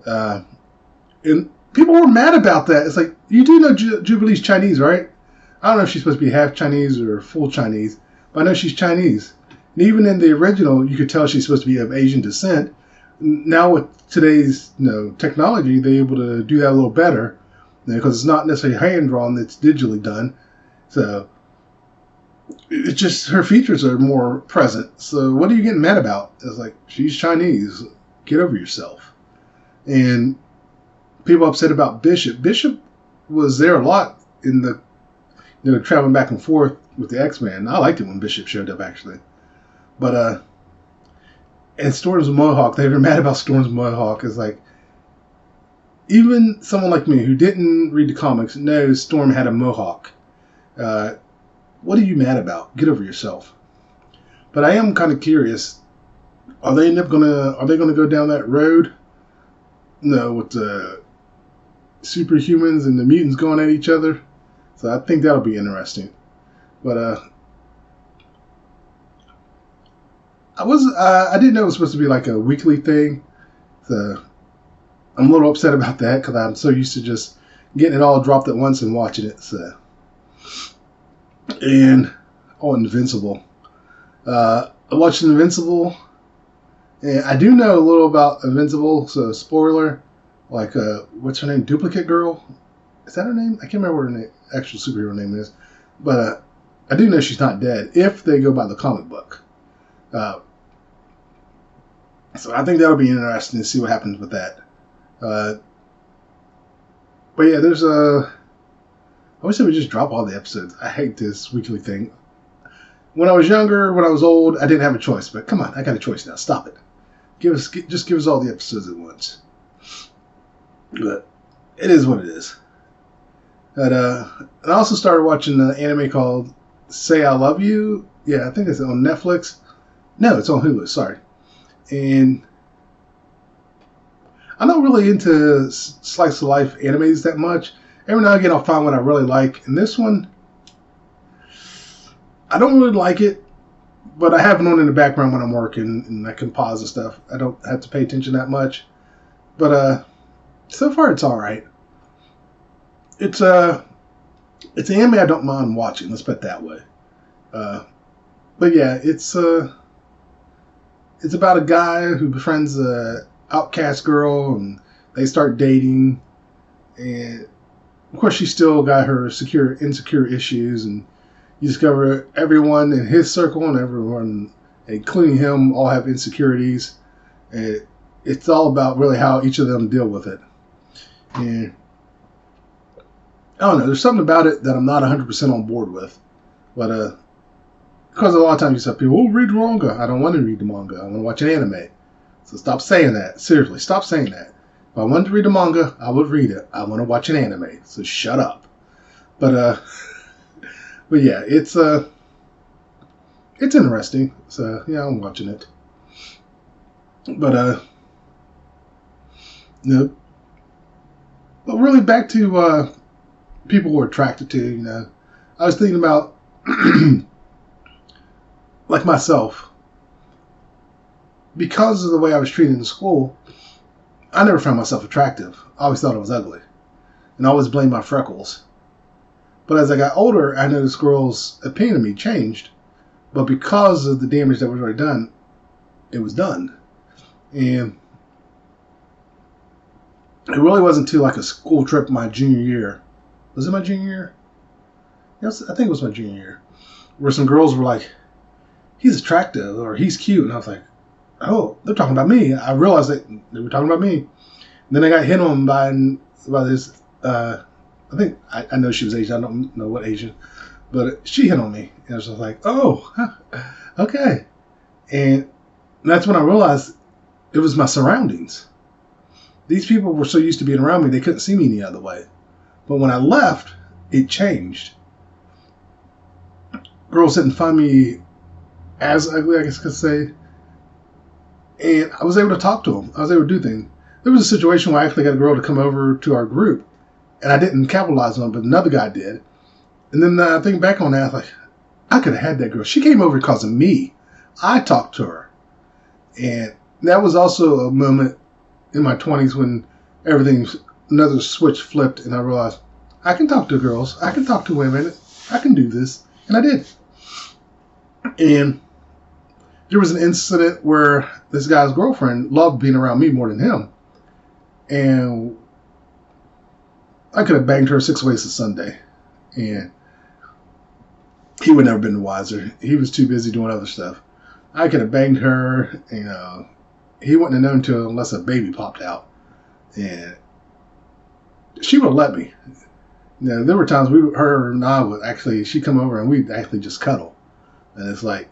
And people were mad about that. It's like, you do know Jubilee's Chinese, right? I don't know if she's supposed to be half Chinese or full Chinese, but I know she's Chinese. And even in the original, you could tell she's supposed to be of Asian descent. Now with today's technology, they're able to do that a little better because it's not necessarily hand drawn; it's digitally done. So it's just her features are more present. So what are you getting mad about? It's like, she's Chinese. Get over yourself. And people upset about Bishop. Bishop was there a lot in the traveling back and forth with the X-Men. I liked it when Bishop showed up actually. But and Storm's Mohawk, they were mad about Storm's Mohawk. It's like, even someone like me who didn't read the comics knows Storm had a Mohawk. What are you mad about? Get over yourself. But I am kind of curious. Are they gonna go down that road? With the superhumans and the mutants going at each other. So I think that'll be interesting. But I didn't know it was supposed to be like a weekly thing. So I'm a little upset about that because I'm so used to just getting it all dropped at once and watching it. So, and Invincible. I watched Invincible, and I do know a little about Invincible. So spoiler, like what's her name? Duplicate Girl. Is that her name? I can't remember what her actual superhero name is, but I do know she's not dead if they go by the comic book. So I think that'll be interesting to see what happens with that. But yeah, there's I wish they would just drop all the episodes. I hate this weekly thing. When I was younger, when I was old, I didn't have a choice. But come on, I got a choice now. Stop it. Just give us all the episodes at once. But it is what it is. And I also started watching an anime called Say I Love You. Yeah, I think it's on Netflix. No, it's on Hulu. Sorry. And I'm not really into slice of life animes that much. Every now and again, I'll find one I really like. And this one, I don't really like it, but I have it on in the background when I'm working and I can pause and stuff. I don't have to pay attention that much. But so far it's all right. It's an anime I don't mind watching. Let's put it that way. But yeah, it's about a guy who befriends a outcast girl, and they start dating. And of course, she's still got her insecure issues, and you discover everyone in his circle and everyone, including him, all have insecurities. And it's all about really how each of them deal with it. And I don't know, there's something about it that I'm not 100% on board with. But because a lot of times you say, people, read the manga. I don't want to read the manga. I want to watch an anime. So stop saying that. Seriously, stop saying that. If I wanted to read the manga, I would read it. I want to watch an anime. So shut up. But yeah, it's interesting. So yeah, I'm watching it. But no. But really, back to people we're attracted to. I was thinking about like myself, because of the way I was treated in school, I never found myself attractive. I always thought I was ugly, and I always blamed my freckles. But as I got older, I noticed girls' opinion of me changed. But because of the damage that was already done, it was done. And it really wasn't until like a school trip my junior year. Was it my junior year? Yes, I think it was my junior year. Where some girls were like, he's attractive or he's cute. And I was like, oh, they're talking about me. I realized that they were talking about me. And then I got hit on by this, I think, I know she was Asian. I don't know what Asian. But she hit on me. And I was just like, oh, okay. And that's when I realized it was my surroundings. These people were so used to being around me, they couldn't see me any other way. But when I left, it changed. Girls didn't find me as ugly, I guess I could say. And I was able to talk to them. I was able to do things. There was a situation where I actually got a girl to come over to our group. And I didn't capitalize on it, but another guy did. And then I think back on that, I was like, I could have had that girl. She came over because of me. I talked to her. And that was also a moment in my 20s when another switch flipped, and I realized I can talk to girls. I can talk to women. I can do this. And I did. And there was an incident where this guy's girlfriend loved being around me more than him. And I could have banged her 6 ways to Sunday. And he would never been the wiser. He was too busy doing other stuff. I could have banged her, he wouldn't have known to unless a baby popped out. And she would have let me. There were times her and I would actually, she'd come over and we'd actually just cuddle. And it's like,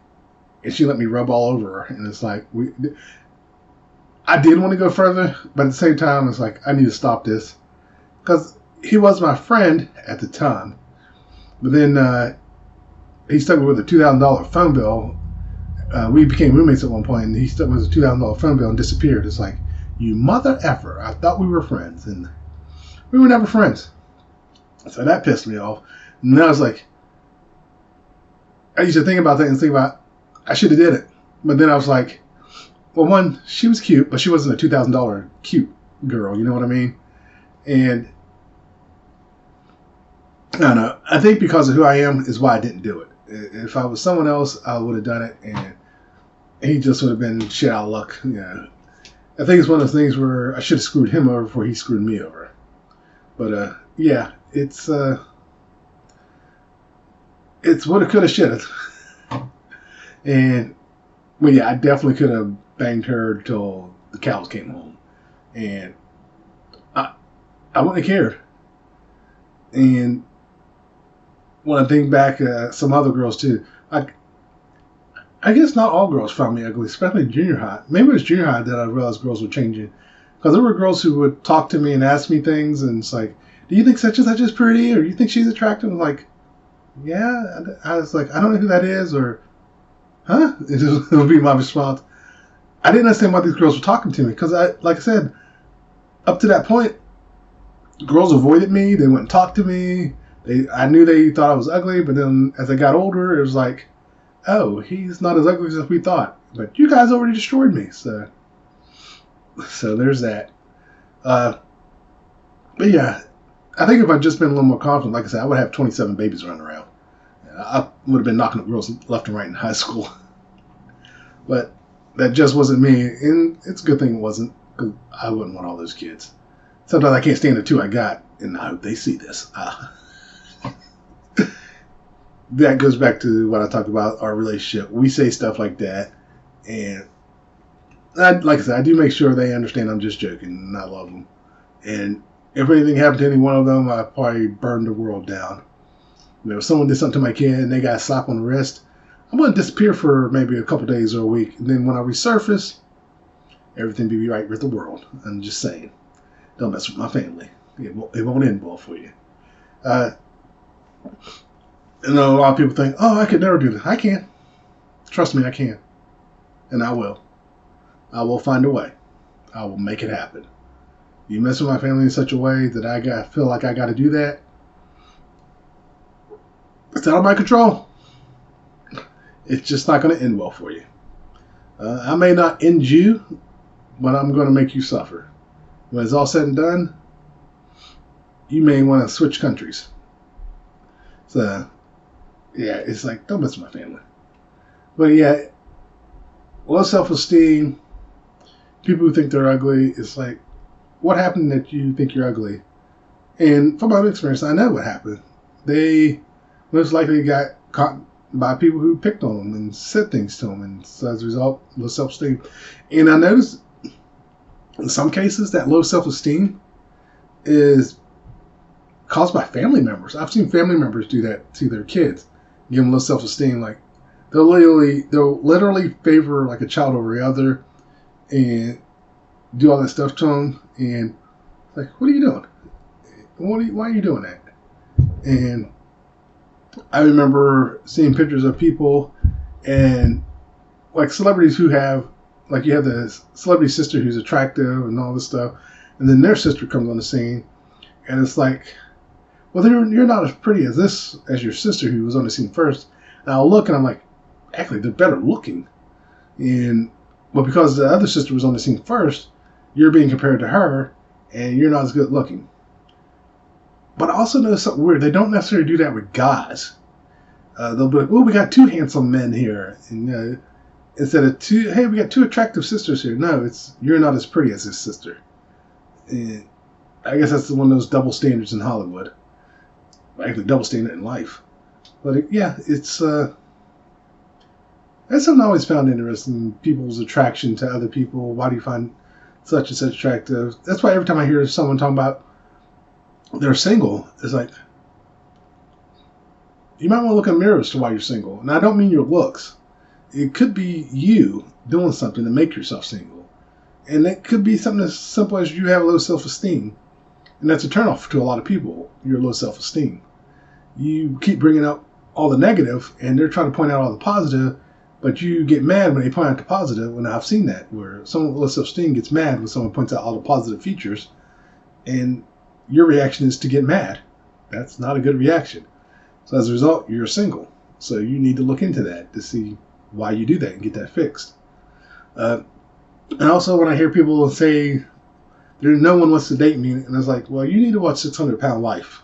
and she let me rub all over her. And it's like, I did want to go further, but at the same time, it's like, I need to stop this. Because he was my friend at the time. But then he stuck me with a $2,000 phone bill. We became roommates at one point, and he stuck me with a $2,000 phone bill and disappeared. It's like, you mother effer. I thought we were friends. And we were never friends. So that pissed me off. And then I was like, I used to think about that and think about, I should have did it. But then I was like, well, one, she was cute, but she wasn't a $2,000 cute girl. You know what I mean? And I don't know. I think because of who I am is why I didn't do it. If I was someone else, I would have done it, and he just would have been shit out of luck. Yeah. I think it's one of those things where I should have screwed him over before he screwed me over. But yeah, it's what it could have, should have. And well, yeah, I definitely could have banged her till the cows came home, and I wouldn't have cared. And when I think back, some other girls too. I guess not all girls found me ugly, especially junior high. Maybe it was junior high that I realized girls were changing. Because there were girls who would talk to me and ask me things, and it's like, do you think such and such is pretty, or do you think she's attractive? I'm like, yeah. I was like, I don't know who that is, or, huh? It would be my response. I didn't understand why these girls were talking to me, because like I said, up to that point, girls avoided me. They wouldn't talk to me. I knew they thought I was ugly, but then as I got older, it was like, oh, he's not as ugly as we thought. But you guys already destroyed me, so there's that. But yeah, I think if I'd just been a little more confident, like I said, I would have 27 babies running around. I would have been knocking up girls left and right in high school. But that just wasn't me, and it's a good thing it wasn't, because I wouldn't want all those kids. Sometimes I can't stand the two I got, and I hope they see this. That goes back to what I talked about, our relationship. We say stuff like that, and like I said, I do make sure they understand I'm just joking, and I love them. And if anything happened to any one of them, I'd probably burn the world down. If someone did something to my kid and they got a slap on the wrist, I'm going to disappear for maybe a couple days or a week. And then when I resurface, everything will be right with the world. I'm just saying. Don't mess with my family. It won't end well for you. And a lot of people think, oh, I could never do this. I can. Trust me, I can. And I will. I will find a way. I will make it happen. You mess with my family in such a way that I feel like I got to do that, it's out of my control. It's just not going to end well for you. I may not end you, but I'm going to make you suffer. When it's all said and done, you may want to switch countries. So, yeah, it's like, don't mess with my family. But yeah, low self-esteem, people who think they're ugly, it's like, what happened that you think you're ugly? And from my own experience, I know what happened. They most likely got caught by people who picked on them and said things to them, and so as a result, low self-esteem. And I noticed in some cases that low self-esteem is caused by family members. I've seen family members do that to their kids, give them low self-esteem. Like they'll literally favor like a child over the other, and do all that stuff to them. And like, what are you doing? Why are you doing that? And I remember seeing pictures of people and like celebrities who have, like you have the celebrity sister who's attractive and all this stuff, and then their sister comes on the scene, and it's like, well, you're not as pretty as your sister who was on the scene first. And I'll look and I'm like, actually, they're better looking. But because the other sister was on the scene first, you're being compared to her, and you're not as good looking. But I also noticed something weird. They don't necessarily do that with guys. They'll be like, well, we got two handsome men here. And instead of hey, we got two attractive sisters here. No, it's, you're not as pretty as this sister. And I guess that's one of those double standards in Hollywood. Actually, double standard in life. But it's that's something I always found interesting, people's attraction to other people. Why do you find such and such attractive? That's why every time I hear someone talking about they're single, it's like, you might want to look in the mirror as to why you're single. And I don't mean your looks. It could be you doing something to make yourself single. And it could be something as simple as you have low self-esteem. And that's a turnoff to a lot of people, your low self-esteem. You keep bringing up all the negative, and they're trying to point out all the positive, but you get mad when they point out the positive. And I've seen that, where someone with low self-esteem gets mad when someone points out all the positive features, and your reaction is to get mad. That's not a good reaction. So as a result, you're single. So you need to look into that to see why you do that and get that fixed. And also when I hear people say, no one wants to date me, and I was like, well, you need to watch 600 Pound Life.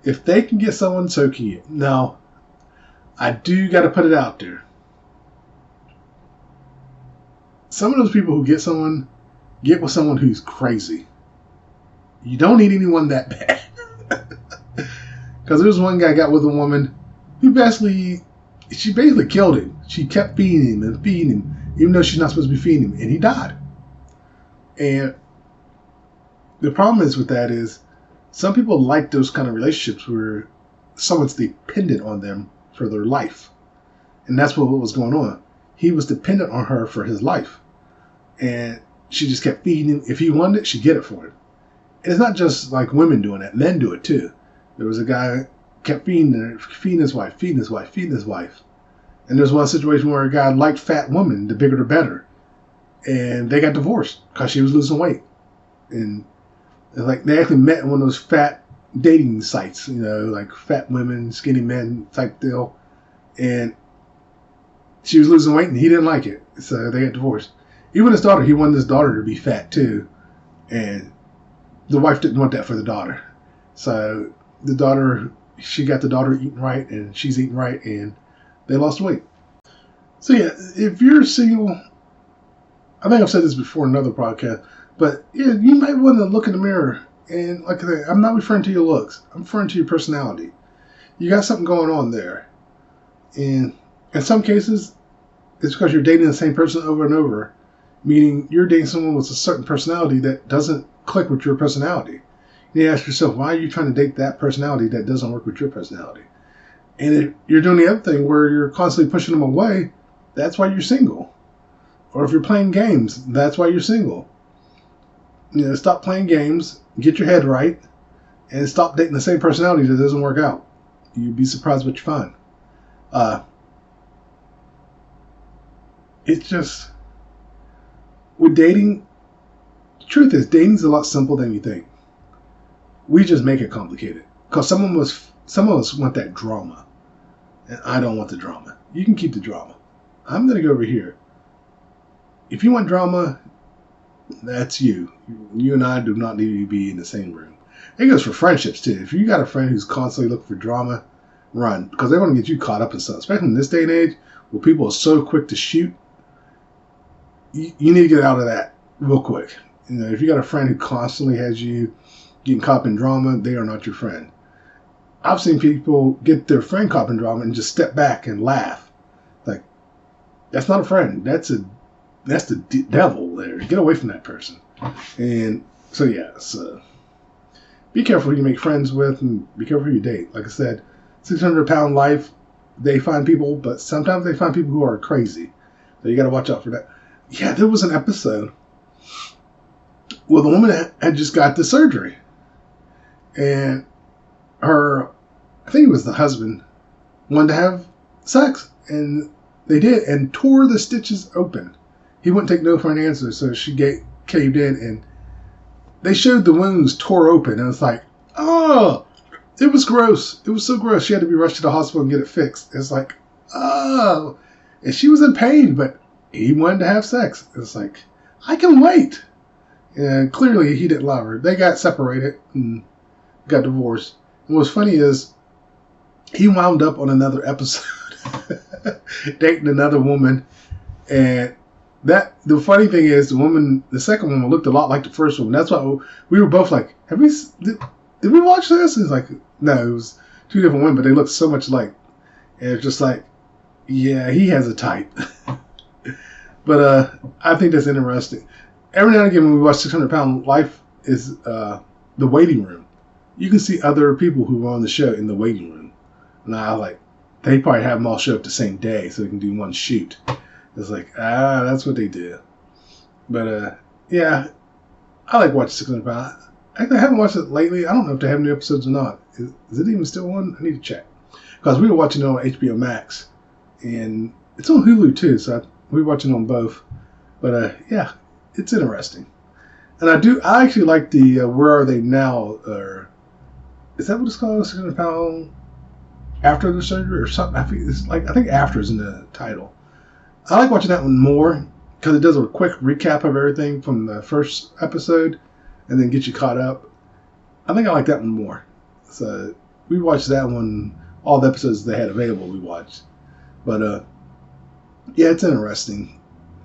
If they can get someone, so can you. Now, I do got to put it out there. Some of those people who get with someone who's crazy. You don't need anyone that bad. Because there was one guy got with a woman who she basically killed him. She kept feeding him, even though she's not supposed to be feeding him, and he died. And the problem is with that is some people like those kind of relationships where someone's dependent on them for their life. And that's what was going on. He was dependent on her for his life. And she just kept feeding him. If he wanted it, she'd get it for him. And it's not just like women doing that. Men do it too. There was a guy who kept feeding his wife. And there's one situation where a guy liked fat women, the bigger the better. And they got divorced because she was losing weight. And like they actually met in one of those fat dating sites, like fat women, skinny men type deal. And she was losing weight and he didn't like it. So they got divorced. Even his daughter, he wanted his daughter to be fat too. And the wife didn't want that for the daughter. So she got the daughter eating right and she's eating right and they lost weight. So yeah, if you're single, I think I've said this before in another podcast, but yeah, you might want to look in the mirror. And like I said, I'm not referring to your looks. I'm referring to your personality. You got something going on there. And in some cases, it's because you're dating the same person over and over, meaning you're dating someone with a certain personality that doesn't click with your personality. You ask yourself, why are you trying to date that personality that doesn't work with your personality? And if you're doing the other thing where you're constantly pushing them away, that's why you're single. Or if you're playing games, that's why you're single. Stop playing games, get your head right, and stop dating the same personality that doesn't work out. You'd be surprised what you find. It's just, with dating, the truth is, dating's a lot simpler than you think. We just make it complicated. Because some of us want that drama. and I don't want the drama. You can keep the drama. I'm going to go over here. If you want drama, that's you. You and I do not need to be in the same room. It goes for friendships too. If you got a friend who's constantly looking for drama, run, because they're going to get you caught up in stuff. Especially in this day and age, where people are so quick to shoot. You need to get out of that real quick. If you got a friend who constantly has you getting caught up in drama, they are not your friend. I've seen people get their friend caught up in drama and just step back and laugh. Like, that's not a friend. That's the devil there. Get away from that person. And so, yeah, be careful who you make friends with, and be careful who you date. Like I said, 600-pound life, they find people, but sometimes they find people who are crazy. So you got to watch out for that. Yeah, there was an episode where the woman had just got the surgery. And I think it was the husband, wanted to have sex. And they did, and tore the stitches open. He wouldn't take no for an answer, so she caved in, and they showed the wounds tore open. And it's like, oh, it was gross. It was so gross. She had to be rushed to the hospital and get it fixed. It's like, oh. And she was in pain, but he wanted to have sex. It's like, I can wait. And clearly he didn't love her. They got separated and got divorced. And what's funny is he wound up on another episode dating another woman. And the funny thing is the second woman looked a lot like the first woman. That's why we were both like, did we watch this? And it's like, no, it was two different women, but they looked so much alike. And it's just like, yeah, he has a type. But I think that's interesting. Every now and again when we watch 600-Pound Life is the waiting room. You can see other people who are on the show in the waiting room. Now, they probably have them all show up the same day so they can do one shoot. It's like, that's what they do. But, yeah, I like watching 600 Pound. I haven't watched it lately. I don't know if they have new episodes or not. Is it even still on? I need to check. Because we were watching it on HBO Max. And it's on Hulu, too, so we were watching on both. But, yeah, it's interesting. And I actually like the Where Are They Now? Or is that what it's called? 600 Pound After the Surgery or something? I think After is in the title. I like watching that one more because it does a quick recap of everything from the first episode and then get you caught up. I think I like that one more. So we watched that one, all the episodes they had available we watched. But yeah, it's interesting.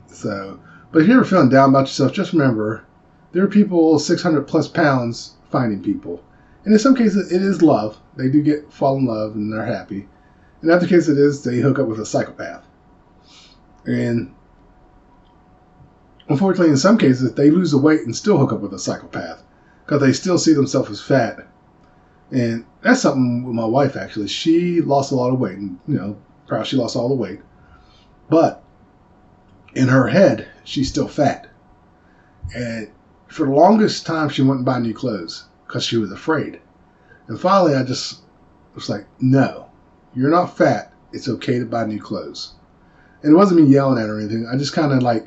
So, but if you're ever feeling down about yourself, just remember there are people 600 plus pounds finding people. And in some cases it is love. They do fall in love and they're happy. In other cases it is they hook up with a psychopath. And unfortunately, in some cases, they lose the weight and still hook up with a psychopath because they still see themselves as fat. And that's something with my wife, actually. She lost a lot of weight. And, probably she lost all the weight. But in her head, she's still fat. And for the longest time, she wouldn't buy new clothes because she was afraid. And finally, I just was like, no, you're not fat. It's okay to buy new clothes. And it wasn't me yelling at her or anything. I just kind of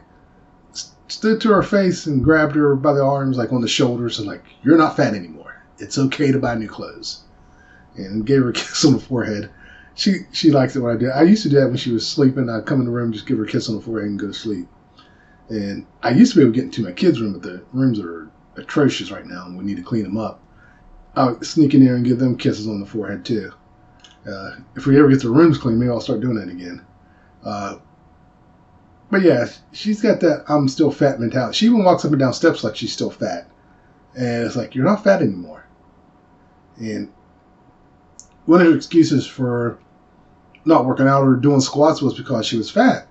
stood to her face and grabbed her by the arms, on the shoulders, and you're not fat anymore. It's okay to buy new clothes. And gave her a kiss on the forehead. She likes it when I do. I used to do that when she was sleeping. I'd come in the room, just give her a kiss on the forehead and go to sleep. And I used to be able to get into my kids' room, but the rooms are atrocious right now, and we need to clean them up. I would sneak in there and give them kisses on the forehead too. If we ever get the rooms clean, maybe I'll start doing that again. But yeah, she's got that I'm still fat mentality. She even walks up and down steps like she's still fat. And it's like, you're not fat anymore. And one of her excuses for not working out or doing squats was because she was fat.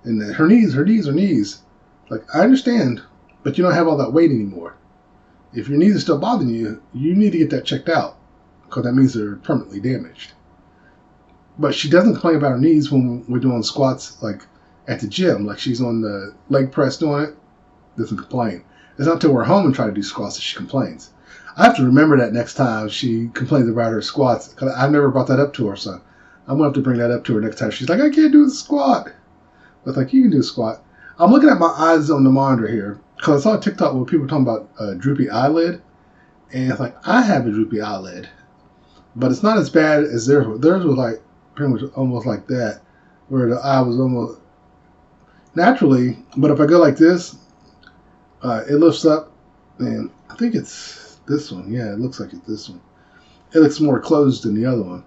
And her knees. I understand, but you don't have all that weight anymore. If your knees are still bothering you, you need to get that checked out because that means they're permanently damaged. But she doesn't complain about her knees when we're doing squats at the gym. She's on the leg press doing it, doesn't complain. It's not until we're home and try to do squats that she complains. I have to remember that next time she complains about her squats because I've never brought that up to her, so I'm going to have to bring that up to her next time. She's like, I can't do the squat. But you can do a squat. I'm looking at my eyes on the monitor here because I saw a TikTok where people were talking about a droopy eyelid. And it's I have a droopy eyelid. But it's not as bad as theirs. Theirs was pretty much almost like that, where the eye was almost naturally. But if I go like this, it lifts up, and I think it's this one. Yeah, it looks like it's this one. It looks more closed than the other one.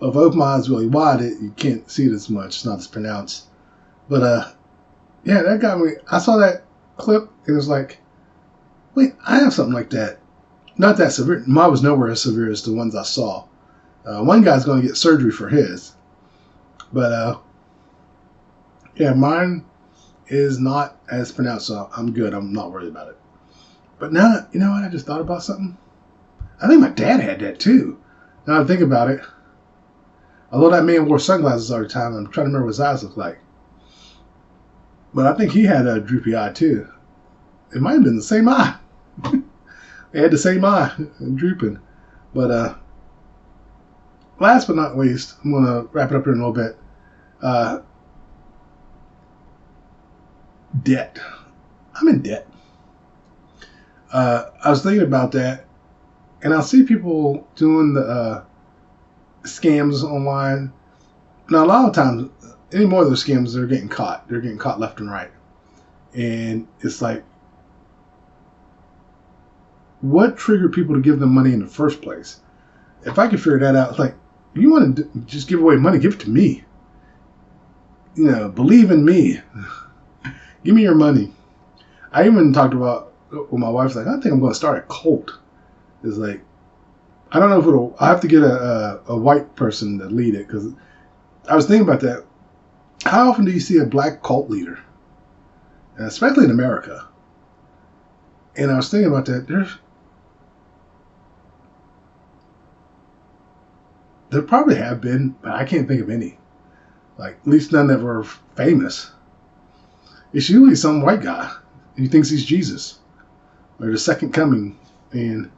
But if I open my eyes really wide, you can't see it as much. It's not as pronounced. But yeah, that got me. I saw that clip, and it was like, wait, I have something like that. Not that severe. Mine was nowhere as severe as the ones I saw. One guy's going to get surgery for his. But yeah, mine is not as pronounced, so I'm good. I'm not worried about it. But now, you know what? I just thought about something. I think my dad had that too. Now I think about it. Although that man wore sunglasses all the time, I'm trying to remember what his eyes looked like. But I think he had a droopy eye too. It might have been the same eye. They had the same eye, drooping. But last but not least, I'm going to wrap it up here in a little bit. Debt. I'm in debt. I was thinking about that, and I see people doing the scams online. Now, a lot of times, any more of those scams, they're getting caught. They're getting caught left and right. And it's like, what triggered people to give them money in the first place? If I could figure that out, it's like, if you want to just give away money, give it to me. You know, believe in me. Give me your money. I even talked about, well, my wife's like, I think I'm going to start a cult. It's like, I don't know if I have to get a white person to lead it, because I was thinking about that. How often do you see a black cult leader? And especially in America. And I was thinking about that. There probably have been, but I can't think of any. Like, at least none that were famous. It's usually some white guy. He thinks he's Jesus. Or the second coming. And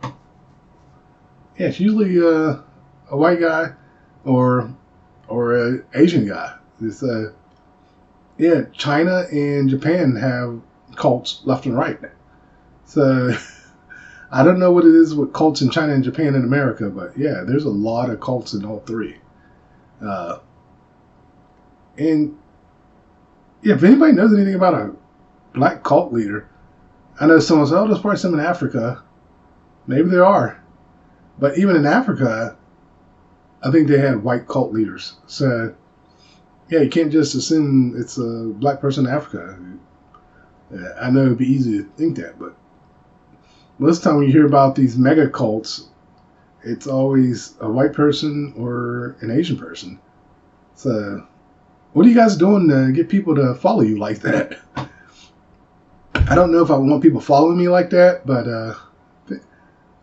yeah, it's usually a white guy or an Asian guy. It's yeah, China and Japan have cults left and right. So I don't know what it is with cults in China and Japan and America, but yeah, there's a lot of cults in all three. And yeah, if anybody knows anything about a black cult leader, I know someone said, oh, there's probably some in Africa. Maybe there are. But even in Africa, I think they had white cult leaders. So yeah, you can't just assume it's a black person in Africa. I know it'd be easy to think that, but most time when you hear about these mega cults, it's always a white person or an Asian person. So what are you guys doing to get people to follow you like that? I don't know if I want people following me like that, but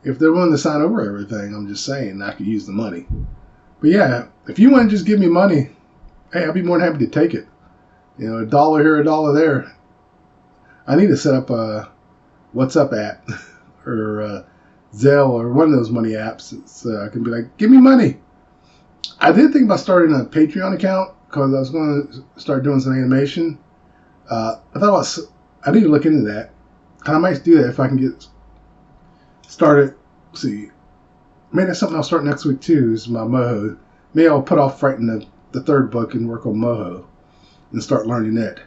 if they're willing to sign over everything, I'm just saying I could use the money. But yeah, if you want to just give me money, hey, I'll be more than happy to take it. You know, $1 here, $1 there. I need to set up a WhatsApp app or Zelle or one of those money apps so I can be like, give me money. I did think about starting a Patreon account because I was going to start doing some animation. I thought I need to look into that. And I might do that if I can get started. Let's see, maybe that's something I'll start next week too, is my Moho. Maybe I'll put off writing the third book and work on Moho and start learning that.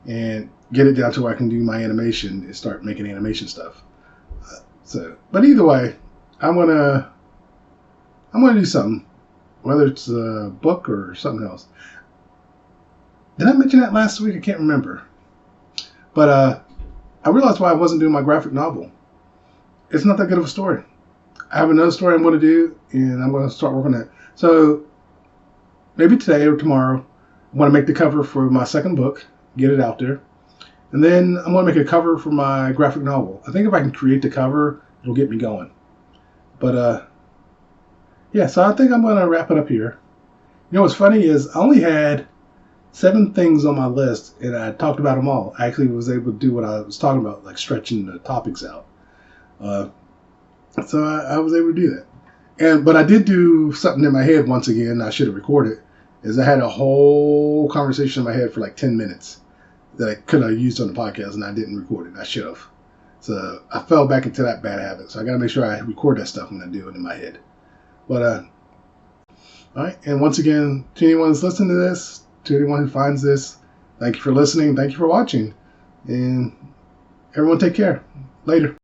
And get it down to where I can do my animation and start making animation stuff. But either way, I'm gonna do something, whether it's a book or something else. Did I mention that last week? I can't remember. But I realized why I wasn't doing my graphic novel. It's not that good of a story. I have another story I'm going to do, and I'm going to start working on it. So maybe today or tomorrow, I'm going to make the cover for my second book, get it out there. And then I'm going to make a cover for my graphic novel. I think if I can create the cover, it'll get me going. But yeah, so I think I'm going to wrap it up here. You know what's funny is I only had 7 things on my list, and I talked about them all. I actually was able to do what I was talking about, like stretching the topics out. So I was able to do that. But I did do something in my head once again. I should have recorded. Is I had a whole conversation in my head for like 10 minutes that I could have used on the podcast, and I didn't record it. I should have. So I fell back into that bad habit. So I got to make sure I record that stuff when I do it in my head. But All right. And once again, to anyone who's listening to this, to anyone who finds this, thank you for listening. Thank you for watching. And everyone take care. Later.